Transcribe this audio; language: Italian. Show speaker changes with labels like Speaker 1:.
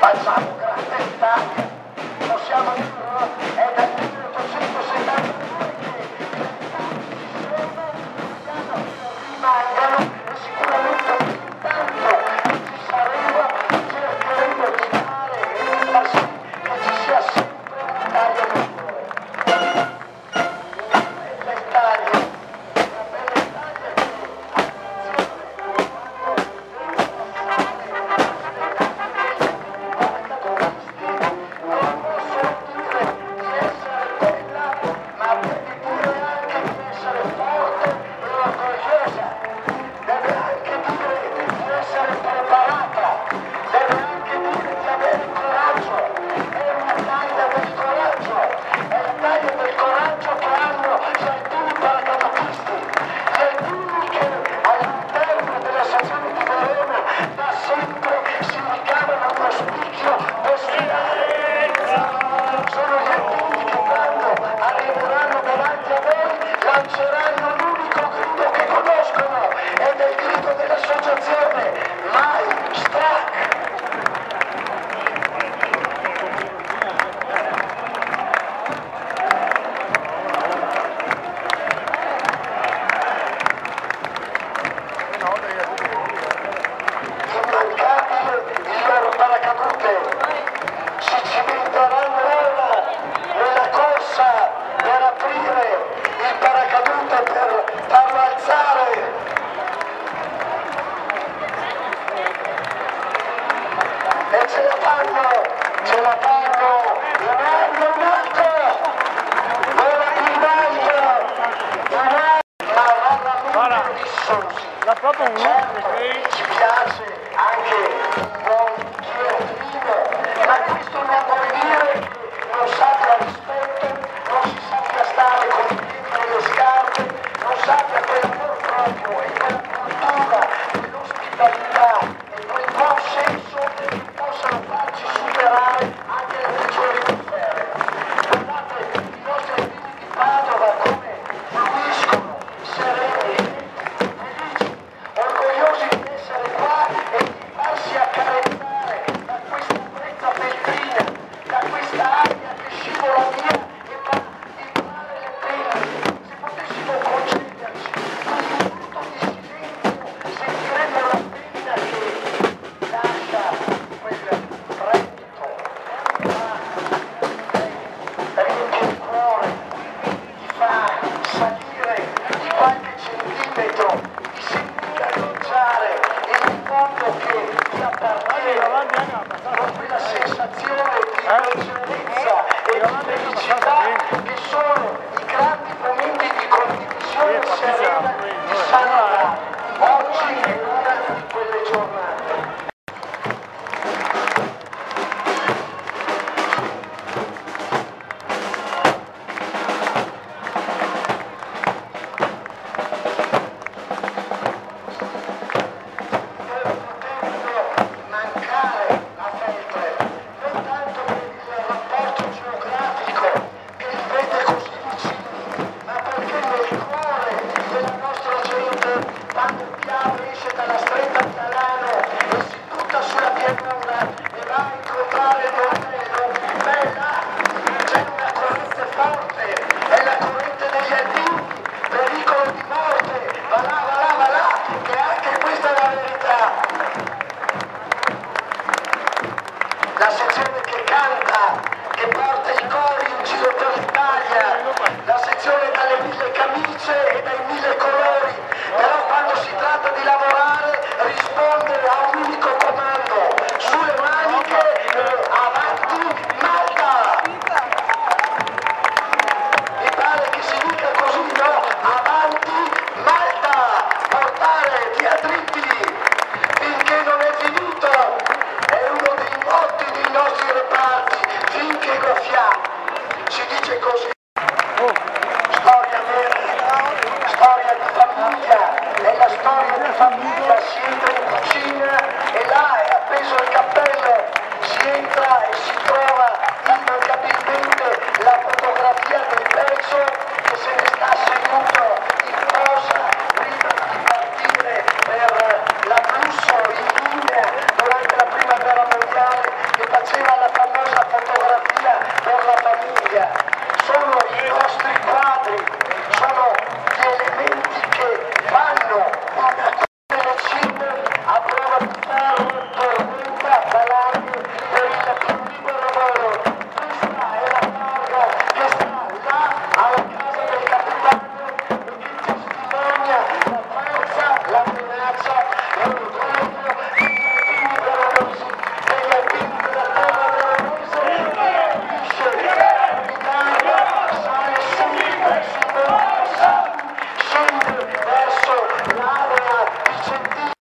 Speaker 1: facciamo grande Italia, possiamo dirlo, è dal 1872 rimangano e sicuramente intanto ci saremo, cercheremo di fare e di far sì che ci sia sempre un'Italia migliore. Bella Italia, una bella Italia che lanceranno l'unico grido che conoscono ed è il grido dell'associazione Mai Strack. Immancabile il loro paracadute, si cimenteranno ora nella corsa per aprire il paracadute per farlo alzare. E ce la fanno, in alto, ora in alto, ma raramente dissosi. Certo, ci piace